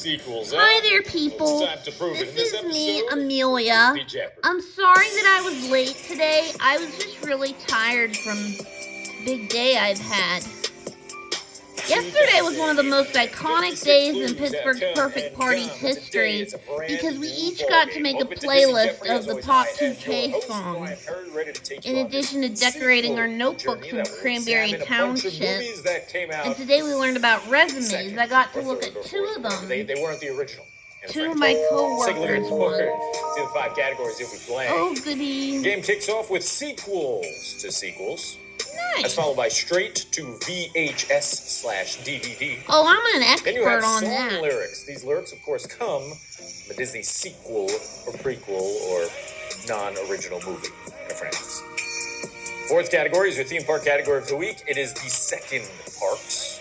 sequels, huh? Hi there, people. It's time to prove it. This In is me, episode, Amelia. it's the Jeopardy. I'm sorry that I was late today. I was just really tired from big day I've had. Yesterday was one of the most iconic days in Pittsburgh Perfect Party's history because we each got to make a playlist of the top 2K songs, in addition to decorating our notebooks from Cranberry Township. And today we learned about resumes. I got to look at two of them. They weren't the original. Two of my co-workers won. See the 5 categories you'll be playing. Oh, goody. The game kicks off with sequels to sequels. Nice. That's followed by straight to VHS/DVD. Oh, I'm an Then you have expert on song that. lyrics. These lyrics, of course, come from a Disney sequel or prequel or non-original movie in a franchise. 4th category is your theme park category of the week. It is the second parks.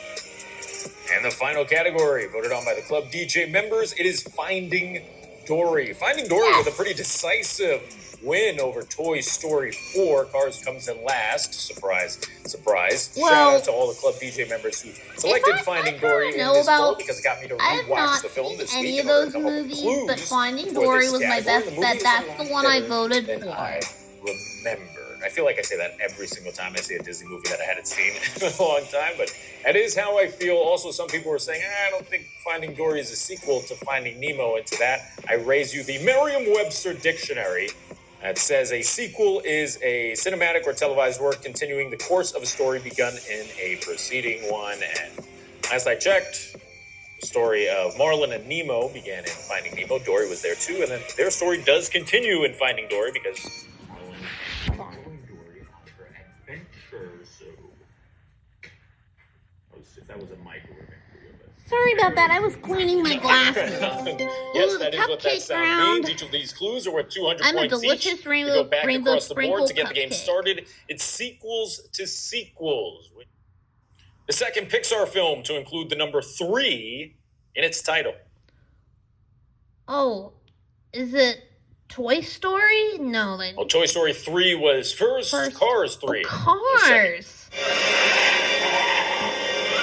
And the final category, voted on by the Club DJ members, it is Finding Dory. Finding Dory with a pretty decisive win over Toy Story 4. Cars comes in last. Surprise, surprise. Well, shout out to all the Club DJ members who selected Finding Dory in this poll because it got me to rewatch the film this week. I have not seen any of those movies, but Finding Dory was my best bet. That's the one I voted for. I remember. I feel like I say that every single time I see a Disney movie that I hadn't seen in a long time, but that is how I feel. Also, some people were saying, I don't think Finding Dory is a sequel to Finding Nemo. And to that, I raise you the Merriam-Webster Dictionary. It says a sequel is a cinematic or televised work continuing the course of a story begun in a preceding one. And last I checked, the story of Marlin and Nemo began in Finding Nemo. Dory was there too, and then their story does continue in Finding Dory because that was a microwave. Sorry about that. I was cleaning my glasses. Yes, that is what that sound means. Each of these clues are worth 200 I'm a points delicious each. rainbow, We go back rainbow across the board sprinkle to get the game cupcake. started. It's sequels to sequels. The second Pixar film to include the number 3 in its title. Oh, is it Toy Story? No, they... Well, Toy Story 3 was first. Cars 3. Oh, Cars.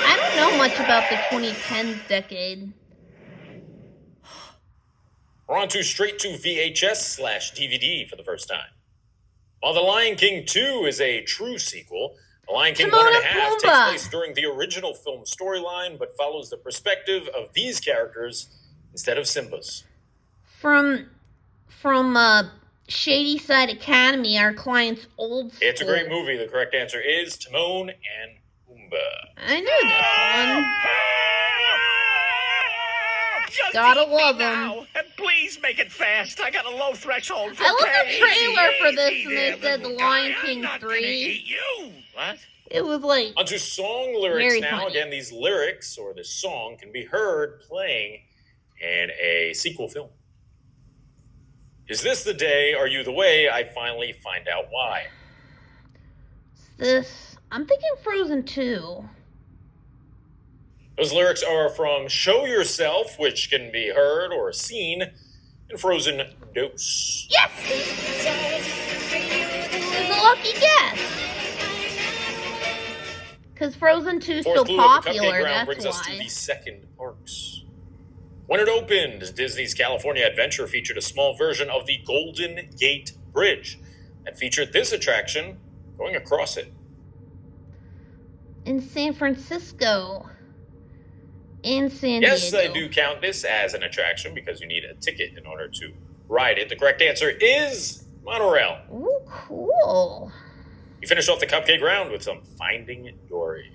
I don't know much about the 2010s decade. We're on to straight to VHS/DVD for the first time. While The Lion King 2 is a true sequel, The Lion King Timon 1.5 and takes Pumbaa. place during the original film storyline, but follows the perspective of these characters instead of Simba's. From Shady Side Academy, our client's old school. It's a great movie. The correct answer is Timon and Pumbaa. I knew this one. Gotta love them. Please make it fast. I got a low threshold for I looked at pain. the trailer for this and they said The Lion King 3. You. What? It was like, Onto song lyrics Very now. funny. Again, these lyrics or this song can be heard playing in a sequel film. Is this the day? Are you the way? I finally find out why. I'm thinking Frozen 2. Those lyrics are from Show Yourself, which can be heard or seen in Frozen Dose. Yes! It's a lucky guess. Because Frozen 2 is so Fourth clue of the Cupcake popular, Ground that's brings us to why. the second parks. When it opened, Disney's California Adventure featured a small version of the Golden Gate Bridge that featured this attraction going across it. In San Francisco. In San Diego. Yes, I do count this as an attraction because you need a ticket in order to ride it. The correct answer is monorail. Ooh, cool. You finish off the Cupcake Round with some Finding Dory.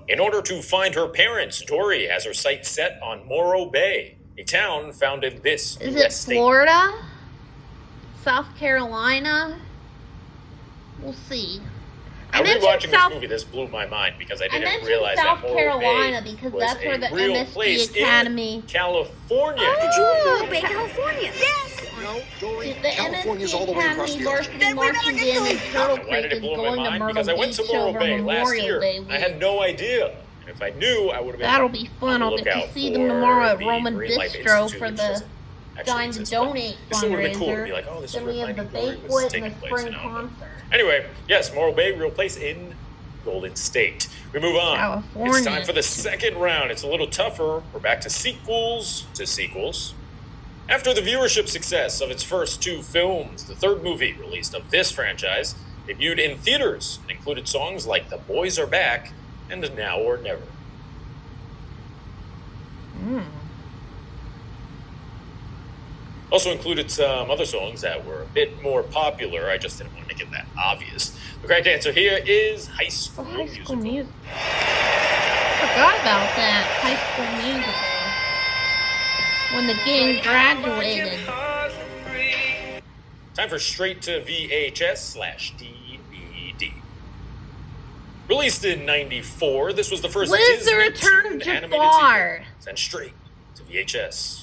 In order to find her parents, Dory has her sights set on Morro Bay, a town found in this Is U.S. it state. Florida? South Carolina? We'll see. I was watching this movie. This blew my mind because I didn't realize South that Morro Carolina Bay because was that's where a the real MSP place Academy. in California. Oh, Bay, California. Yes. No, Dory, The California's MSP all the way across Academy the ocean. varsity Then we better marching get band in going. Turtle Why Creek did it is blow my going to mind? Myrtle Because I went Beach to Morro over Bay last Memorial year. Day I week. had no idea. And if I knew, I would have been. That'll be fun. I'll get to see them tomorrow at Roman Bistro for the Dine to Donate It still would have been cool to be fundraiser. like, oh, this is Then where we have the Finding Dory was banquet and taking the place, spring you know. concert. Anyway, yes, Morro Bay, real place in Golden State. We move on. California. It's time for the second round. It's a little tougher. We're back to sequels. After the viewership success of its first two films, the third movie released of this franchise debuted in theaters and included songs like The Boys Are Back and Now or Never. Also included some other songs that were a bit more popular. I just didn't want to make it that obvious. The correct answer here is High School Musical. Forgot about that. High School Musical. When the gang graduated. Time for straight to VHS/DVD. Released in '94, this was the first What is the Disney Return of animated Jafar? sequel, sent straight to VHS.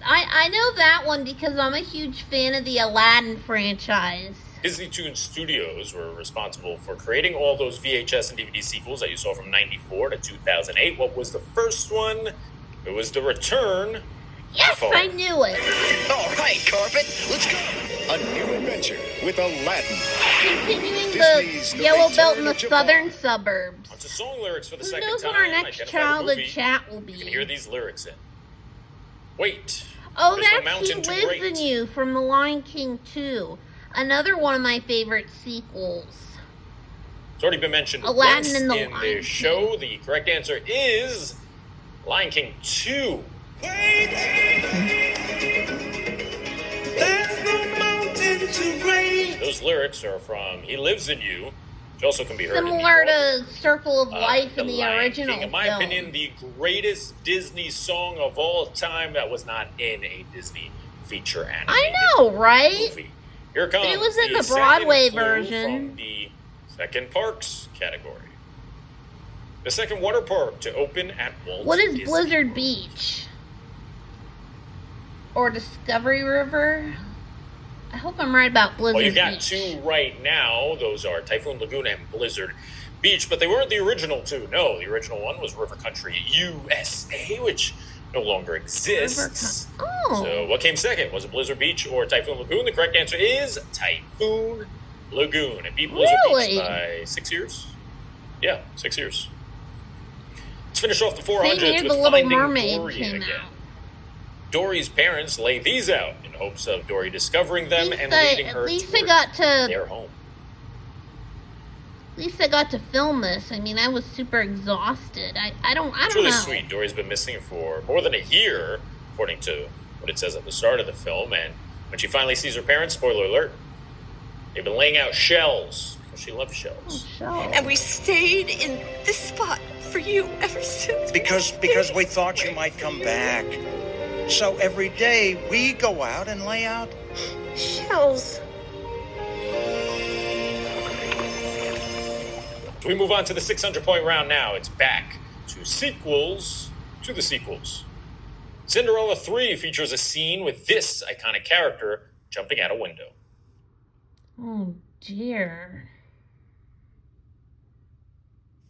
I know that one because I'm a huge fan of the Aladdin franchise. Disney Toon Studios were responsible for creating all those VHS and DVD sequels that you saw from '94 to 2008. What was the first one? It was The Return. Yes, I knew it. All right, Carpet, let's go. A new adventure with Aladdin. Continuing Disney's the The Yellow Belt Return in the of Jafar. southern suburbs. Onto song lyrics for the Who second knows time. what our next Identify the childhood movie. chat will You can hear be? these lyrics in. Wait. Oh, There's no that's He mountain too Lives great. in You from The Lion King 2. Another one of my favorite sequels. It's already been mentioned Aladdin once and the in Lion the King. show. The correct answer is Lion King 2. Those lyrics are from He Lives in You, which also can be heard Similar in the to Circle of Life in the Lion original King. In my film. opinion, the greatest Disney song of all time that was not in a Disney feature animated I know, right? movie. Here comes It was in the second Broadway clue version. from the second parks category. The second water park to open at Walt What is Disney Blizzard World. Beach? Or Discovery River? I hope I'm right about Blizzard Well, you got Beach. two right now. Those are Typhoon Lagoon and Blizzard Beach, but they weren't the original two. No, the original one was River Country USA, which no longer exists. Oh. So what came second? Was it Blizzard Beach or Typhoon Lagoon? The correct answer is Typhoon Lagoon. It beat Blizzard Really? Beach by 6 years. Yeah, 6 years. Let's finish off the 400s Same year with The Little Finding Mermaid Dory came again. out. Dory's parents lay these out in hopes of Dory discovering them and leading her At least I towards got to their home. At least I got to film this. I mean, I was super exhausted. I don't It's really know. sweet. Dory's been missing for more than a year, according to what it says at the start of the film. And when she finally sees her parents, spoiler alert, they've been laying out shells because she loves shells. Oh, And we stayed in this spot for you ever since. Because we thought you might come back. So every day we go out and lay out. Shells. So we move on to the 600-point round now. It's back to sequels to the sequels. Cinderella 3 features a scene with this iconic character jumping out a window. Oh dear.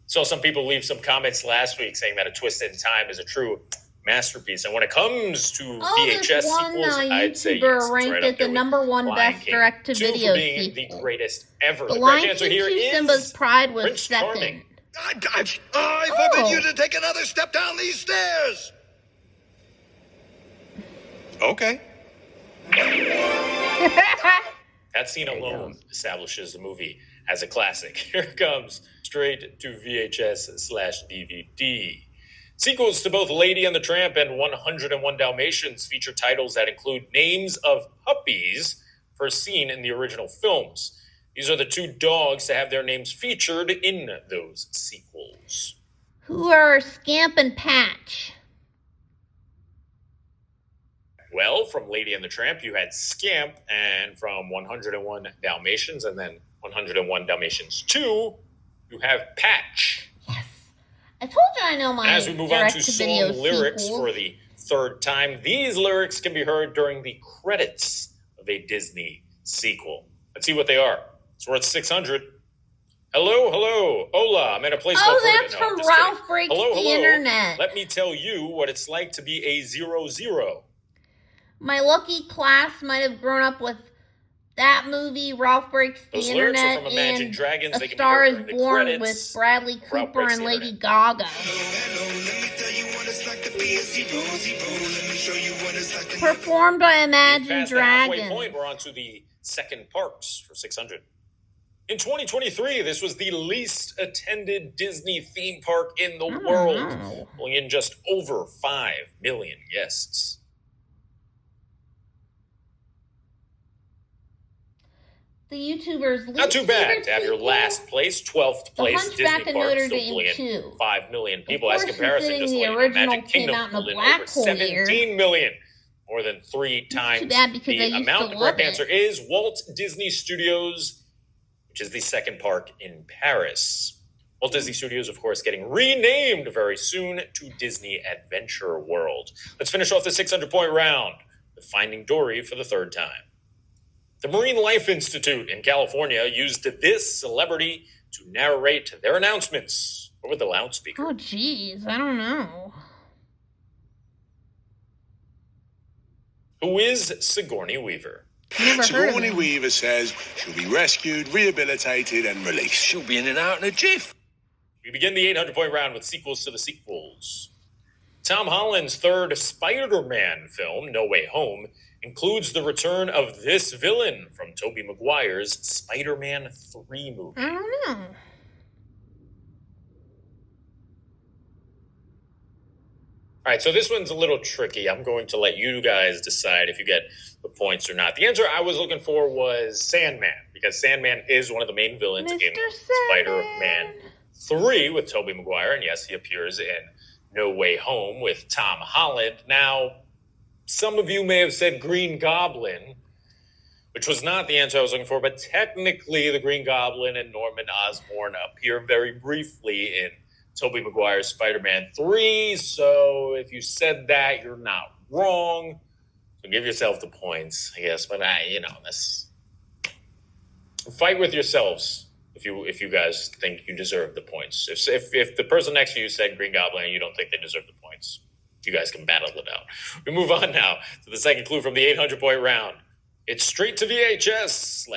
Saw some people leave some comments last week saying that A Twist in Time is a true masterpiece. And when it comes to VHS this one sequels, I'd say YouTuber yes, it's ranked right it up there the with #1 Lion best King. direct-to-video Two for being sequel. the greatest ever. The The Lion correct answer King here 2 is Simba's Pride was Prince second. Charming. I forbid you to take another step down these stairs. Okay. That scene alone establishes the movie as a classic. Here it comes, straight to VHS/DVD. Sequels to both Lady and the Tramp and 101 Dalmatians feature titles that include names of puppies first seen in the original films. These are the two dogs to have their names featured in those sequels. Who are Scamp and Patch? Well, from Lady and the Tramp, you had Scamp, and from 101 Dalmatians, and then 101 Dalmatians 2, you have Patch. Yes. I told you I know my And as we move on to direct-to-video song lyrics sequels. for the third time, these lyrics can be heard during the credits of a Disney sequel. Let's see what they are. It's worth 600. Hello, hello, hola, I'm in a place called that's Portugal. No, from just kidding. Ralph Breaks Hello, the hello. Internet. Let me tell you what it's like to be a 0-0. My lucky class might have grown up with that movie, Ralph Breaks the Those lyrics are Internet, from Imagine and Dragons. A They can be Star heard is during the Born credits. with Bradley Ralph Cooper Breaks and the Lady Internet. Gaga. Performed by Imagine Past the halfway Dragons. point, we're on to the second parks for 600. In 2023, this was the least attended Disney theme park in the world, pulling in just over 5 million guests. The YouTubers Not too bad to have your last place, 12th place, Disney Hunchback of Park, Notre still Dame pulling in 2. 5 million people. Of As course, comparison, considering just the like original Magic came Kingdom out in a pulled in black over hole year. 17 million, more than 3 times too bad because I the used amount. to The love correct it. answer is Walt Disney Studios, which is the second park in Paris. Walt Disney Studios, of course, getting renamed very soon to Disney Adventure World. Let's finish off the 600-point round with Finding Dory for the third time. The Marine Life Institute in California used this celebrity to narrate their announcements over the loudspeaker. Oh, jeez, I don't know. Who is Sigourney Weaver? Never heard of Sigourney him. Weaver says she'll be rescued, rehabilitated, and released. She'll be in and out in a jiff. We begin the 800-point round with sequels to the sequels. Tom Holland's third Spider-Man film, No Way Home, includes the return of this villain from Tobey Maguire's Spider-Man 3 movie. I don't know. All right, so this one's a little tricky. I'm going to let you guys decide if you get the points or not. The answer I was looking for was Sandman, because Sandman is one of the main villains in Spider-Man 3 with Tobey Maguire, and yes, he appears in No Way Home with Tom Holland. Now, some of you may have said Green Goblin, which was not the answer I was looking for, but technically the Green Goblin and Norman Osborn appear very briefly in Tobey Maguire's Spider-Man 3, so if you said that, you're not wrong. So give yourself the points, I guess. But this fight with yourselves if you guys think you deserve the points. If the person next to you said Green Goblin and you don't think they deserve the points, you guys can battle it out. We move on now to the second clue from the 800-point round. It's straight to VHS/DVD.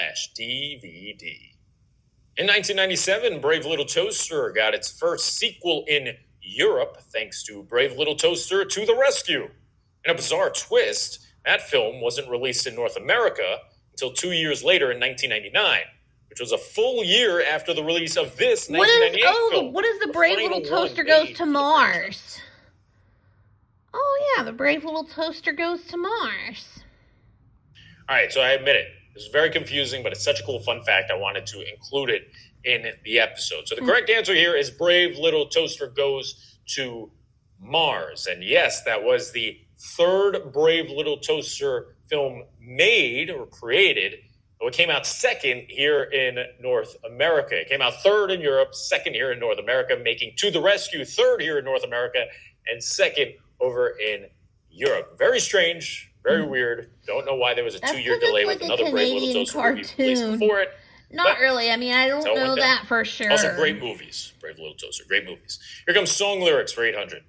In 1997, Brave Little Toaster got its first sequel in Europe thanks to Brave Little Toaster to the Rescue. In a bizarre twist, that film wasn't released in North America until 2 years later in 1999, which was a full year after the release of this 1998 film. What is the Brave Little Toaster Goes to Mars? Oh, yeah, the Brave Little Toaster Goes to Mars. All right, so I admit it. This is very confusing, but it's such a cool fun fact. I wanted to include it in the episode. So the correct answer here is Brave Little Toaster Goes to Mars. And yes, that was the third Brave Little Toaster film made or created. But it came out second here in North America. It came out third in Europe, second here in North America, making To the Rescue third here in North America, and second over in Europe. Very strange. Very weird. Don't know why there was a 2-year delay with another Brave Little Toaster movie released before it. Not really. I mean, I don't know that for sure. Also, great movies. Brave Little Toaster. Great movies. Here comes song lyrics for 800.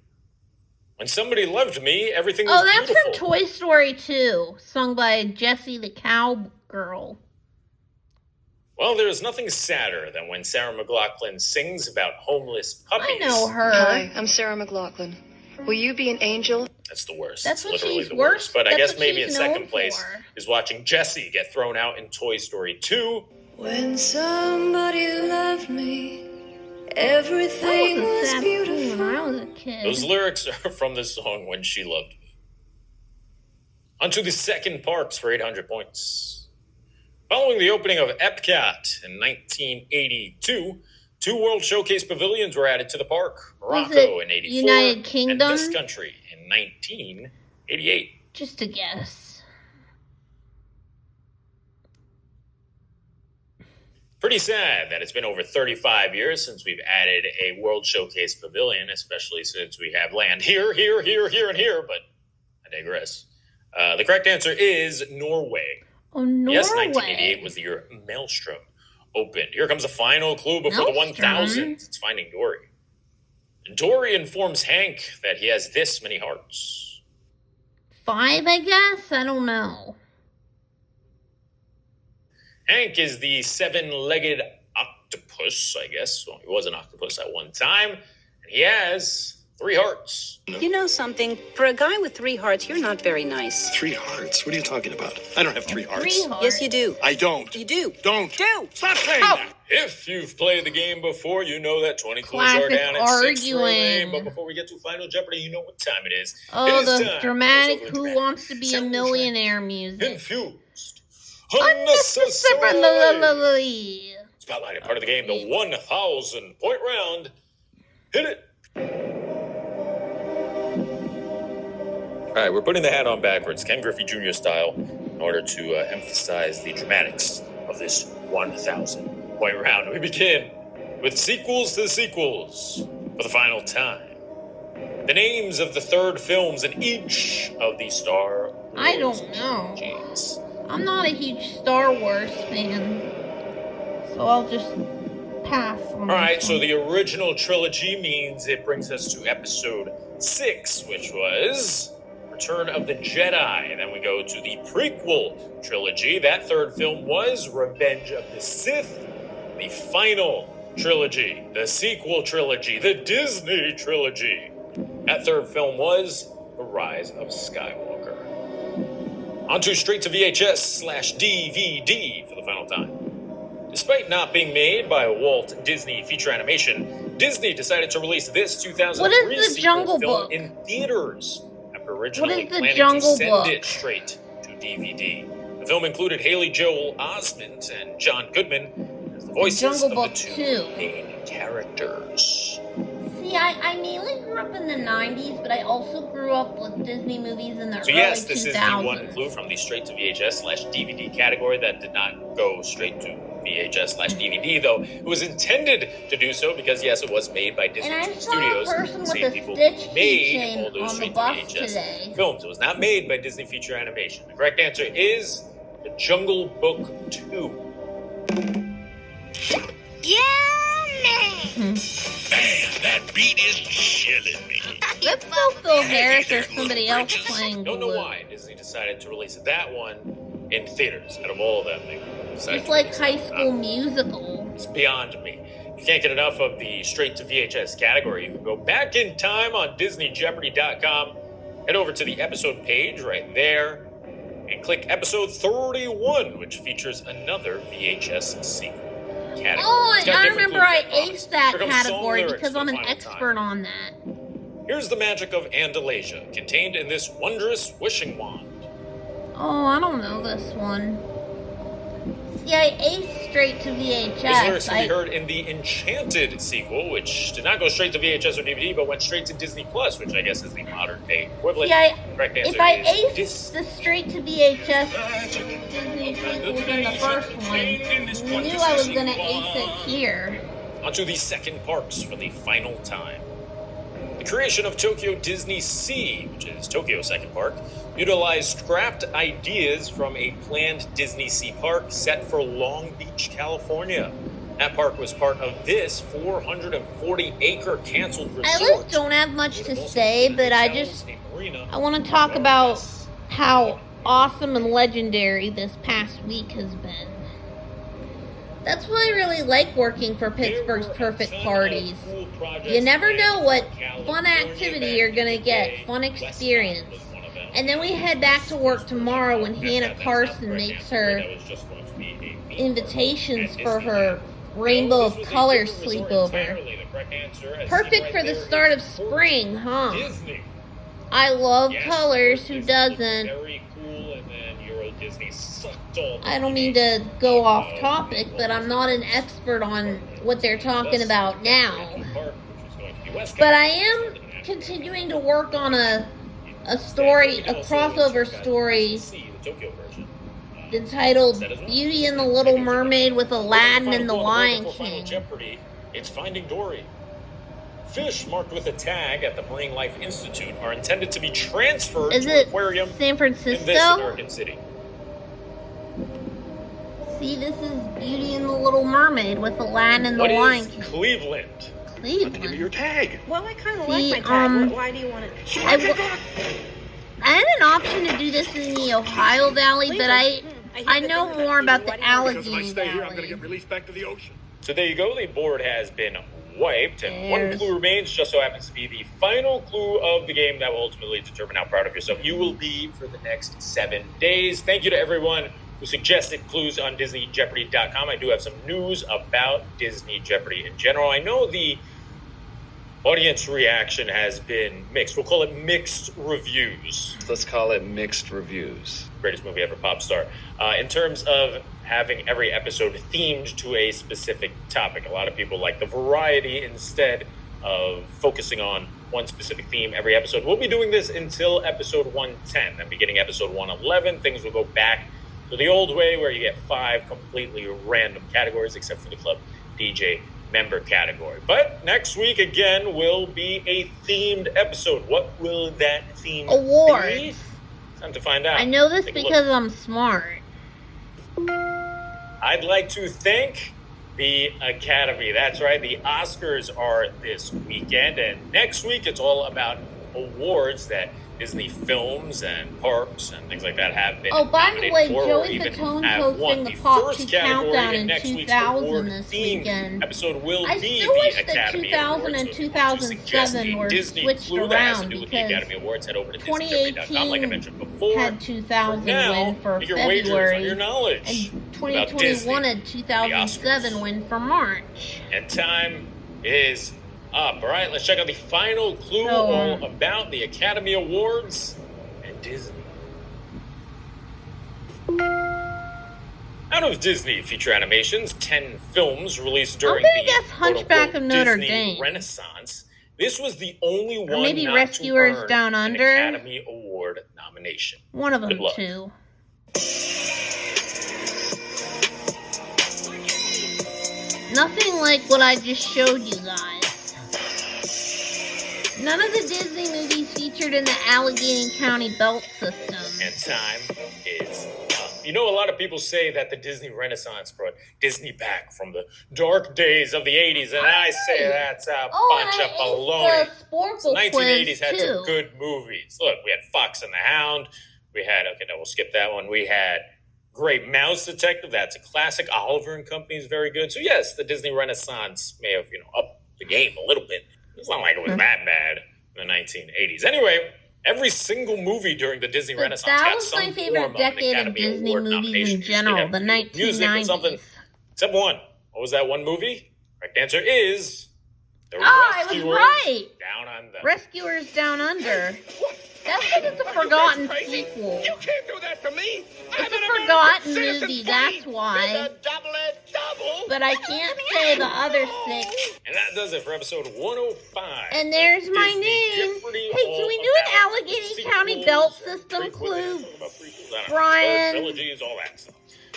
When somebody loved me, everything was beautiful. That's from Toy Story 2, sung by Jessie the Cowgirl. Well, there is nothing sadder than when Sarah McLachlan sings about homeless puppies. I know her. Hi, I'm Sarah McLachlan. Will you be an angel? That's the worst. That's what literally she's the worst. But I that's guess what maybe in she's second known place for. is watching Jessie get thrown out in Toy Story 2. When somebody loved me, everything That was a was sad beautiful. scene when I was a kid. Those lyrics are from the song When She Loved Me. On to the second parks for 800 points. Following the opening of Epcot in 1982, 2 World Showcase pavilions were added to the park. Morocco in 84 United Kingdom? and this country in 1988. Just a guess. Pretty sad that it's been over 35 years since we've added a World Showcase pavilion, especially since we have land here, and here, but I digress. The correct answer is Norway. Oh, Norway. Yes, 1988 was the year Maelstrom opened. Here comes the final clue before the 1,000. It's Finding Dory. Dory informs Hank that he has this many hearts. 5, I guess? I don't know. Hank is the seven-legged octopus, I guess. Well, he was an octopus at one time. And he has 3 hearts. You know something? For a guy with 3 hearts, you're not very nice. 3 hearts? What are you talking about? I don't have 3 hearts. 3 hearts. Yes, you do. I don't. You do. Don't. Do. Stop saying that. If you've played the game before, you know that 20 clues Classic are down at 6 for a arguing. name. But before we get to Final Jeopardy, you know what time it is. Oh, It is the time. dramatic It's Who over the Wants to Be a Sound Millionaire music. Infused. Unnecessary. Unnecessarily. Spotlight, part of the game, the 1,000-point round. Hit it. All right, we're putting the hat on backwards, Ken Griffey Jr. style, in order to emphasize the dramatics of this 1,000-point round. We begin with sequels to the sequels for the final time. The names of the third films in each of the Star Wars I don't know. trilogies. I'm not a huge Star Wars fan, so I'll just pass on All right, this so one. the original trilogy means it brings us to episode 6, which was Return of the Jedi. Then we go to the prequel trilogy. That third film was Revenge of the Sith. The final trilogy, the sequel trilogy, the Disney trilogy. That third film was The Rise of Skywalker. On to straight to VHS/DVD for the final time. Despite not being made by Walt Disney Feature Animation, Disney decided to release this 2003 What is the sequel Jungle film Book? in theaters after originally What is the planning Jungle to send Book? it straight to DVD. The film included Haley Joel Osment and John Goodman as the voices Jungle of Book the 2 2. main characters. See, I mainly grew up in the 90s, but I also grew up with Disney movies in the So early yes, this 2000s. is the one clue from the straight to VHS/DVD category that did not go straight to VHS/DVD, though it was intended to do so because yes, it was made by Disney And I saw Studios. a person with Same a people Stitch made keychain all those on the straight to bus VHS today. films. It was not made by Disney Feature Animation. The correct answer is The Jungle Book 2. Man, that beat is chilling me. That's both Phil Harris or somebody else playing Don't know Blue. why Disney decided to release that one in theaters out of all of them. They decided It's to like release High it. School Musical. It's beyond me. If you can't get enough of the straight to VHS category, you can go back in time on DisneyJeopardy.com, head over to the episode page right there, and click episode 31, which features another VHS sequel category. Oh, It's got I different remember I clues, aced that Here comes song category lyrics because for I'm the an final expert time. on that. Here's the magic of Andalasia, contained in this wondrous wishing wand. Oh, I don't know this one. See, I aced straight to These lyrics VHS. can be heard in the Enchanted sequel, which did not go straight to VHS or DVD, but went straight to Disney Plus, which I guess is the modern day equivalent. See, Correct answer if I is aced the straight to VHS Disney sequels in the first one, I knew I was gonna ace it here. onto the second parts for the final time. The creation of Tokyo Disney Sea, which is Tokyo's second park, utilized scrapped ideas from a planned Disney Sea park set for Long Beach, California. That park was part of this 440-acre canceled I resort. really don't have much to say, but I want to talk about how awesome and legendary this past week has been. That's why I really like working for Pittsburgh's Perfect Parties. You never know what fun activity you're gonna get, fun experience. And then we head back to work tomorrow when Hannah Carson makes her invitations for her Rainbow of Colors sleepover. Perfect for the start of spring, huh? I love colors, who doesn't? I don't mean to go off topic, but I'm not an expert on what they're talking about now. But I am continuing to work on a story, a crossover story entitled Beauty and the Little Mermaid with Aladdin and the Lion King. Jeopardy, it's Finding Dory. Fish marked with a tag at the Marine Life Institute are intended to be transferred Is to it an aquarium San in this Francisco? American city. See, this is Beauty and the Little Mermaid with Aladdin and the What Lion is King. Cleveland? Give me your Cleveland. tag. Well, I kind of See, like my tag. Why do you want it? I had an option to do this in the Ohio Valley, but I I know more about the Because if I Allegheny stay here, I'm going to Valley. get released back to the ocean. So there you go. The board has been wiped, and one There's- clue remains. Just so happens to be the final clue of the game that will ultimately determine how proud of yourself you will be for the next 7 days. Thank you to everyone who suggested clues on DisneyJeopardy.com. I do have some news about Disney Jeopardy in general. I know the audience reaction has been mixed. We'll call it mixed reviews. Let's call it mixed reviews. Greatest movie ever, pop star. In terms of having every episode themed to a specific topic, a lot of people like the variety instead of focusing on one specific theme every episode. We'll be doing this until episode 110. Then beginning episode 111, things will go back to the old way where you get 5 completely random categories, except for the Club DJ member category. But next week, again, will be a themed episode. What will that theme Awards. be? Time to find out. I know this Take a look. because I'm smart. I'd like to thank the Academy. That's right, the Oscars are this weekend, and next week it's all about awards that Disney films and parks and things like that have been Oh, by the nominated way, for, or Joey even Patone's have won. hosting the The Pop first 2 category Countdown in in next week's 2000 award this themed weekend. episode will I be still wish the that Academy 2000 Awards. and So if you want to suggest 2007 a were Disney switched clue that has to around do with the because Academy Awards, head over to DisneyJeopardy.com, like I mentioned 2018 before. had 2000 now, win for make your wagers on February, your knowledge and about 2021 Disney, and 2007 the Oscars. win for March. And time is up. All right, let's check out the final clue So, all about the Academy Awards and Disney. Out of Disney feature animations, 10 films released during gonna the guess Hunchback quote-unquote of Notre Disney Dame. Renaissance, this was the only one maybe not Rescuers to earn Down an Under. Academy Award nomination. One of Good them luck. too. Nothing like what I just showed you guys. None of the Disney movies featured in the Allegheny County belt system. And time is up. You know, a lot of people say that the Disney Renaissance brought Disney back from the dark days of the 80s, and I say that's a bunch of baloney. The Sporkle The 1980s quiz had too. some good movies. Look, we had Fox and the Hound. We had, okay, no, we'll skip that one. We had Great Mouse Detective. That's a classic. Oliver and Company is very good. So, yes, the Disney Renaissance may have, upped the game a little bit. It's not like it was that bad in the 1980s. Anyway, every single movie during the Disney Renaissance That got was some my favorite form of an decade of Academy Disney Award movies nomination. in general, the Music or something. 1990s. Except one. What was that one movie? Correct answer is The I was Rescuers right. Down Under. Rescuers Down Under. That's because it's a forgotten sequel. You can't do that to me. It's a forgotten movie, that's why. Double. But I can't say the other 6. And that does it for episode 105. And there's my Disney name. Jeopardy, Hey, all can we do an about Allegheny sequels, County belt system prequels, clue? what about prequels? I don't know. Brian. Trilogies, all that stuff.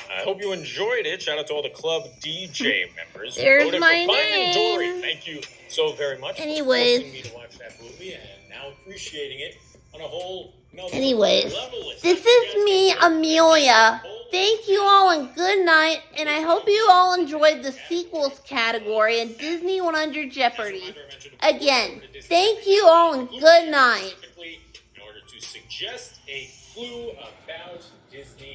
I hope you enjoyed it. Shout out to all the Club DJ members. who There's voted my for Finding Dory. name. Thank you so very much Anyways. for forcing me to watch that movie and now appreciating it on a whole nother Anyways, level. It's this not is me, just a Amelia. whole- Thank you all and good night. And I hope you all enjoyed the sequels category in Disney 100 Jeopardy. Again, thank you all and good night. Specifically, in order to suggest a clue about Disney